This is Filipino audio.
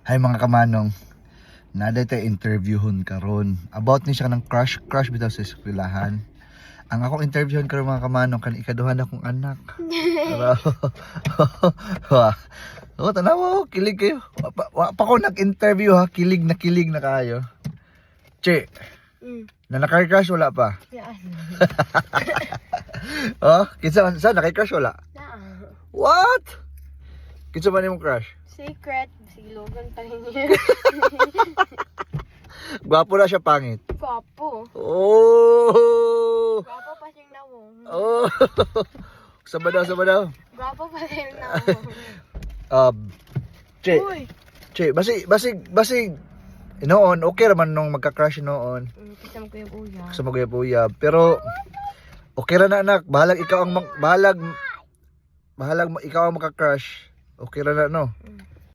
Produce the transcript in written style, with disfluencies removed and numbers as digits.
Hay mga kamanong, naday tayo interviewon karon. About ni siya ng crush bitaw sa eskwelahan. Ang akong interviewon karon mga kamanong kan ikaduhan akong anak. Oh, tanaw, kilig kayo. Wa pa ko nag-interview ha, kilig na kayo. Che, na nakay-crush wala pa? Yan. Oh, kinsa sa nakay-crush wala? Naa. What? Kinsa man imong crush? Secret. Silogan pa rin yun. Gwapo na siya, pangit. Gwapo. Oh! Gwapo pa siyang nawong. Oh! Sama daw. Gwapo pa siyang nawong. Che, Uy! basig, noon, okay naman nung magka-crush noon. Kasama ko yung uya. Sa maguyab-uyab. Pero, okay ra na anak. Bahalag ikaw ang ikaw ang magka-crush. Okay ra na, no?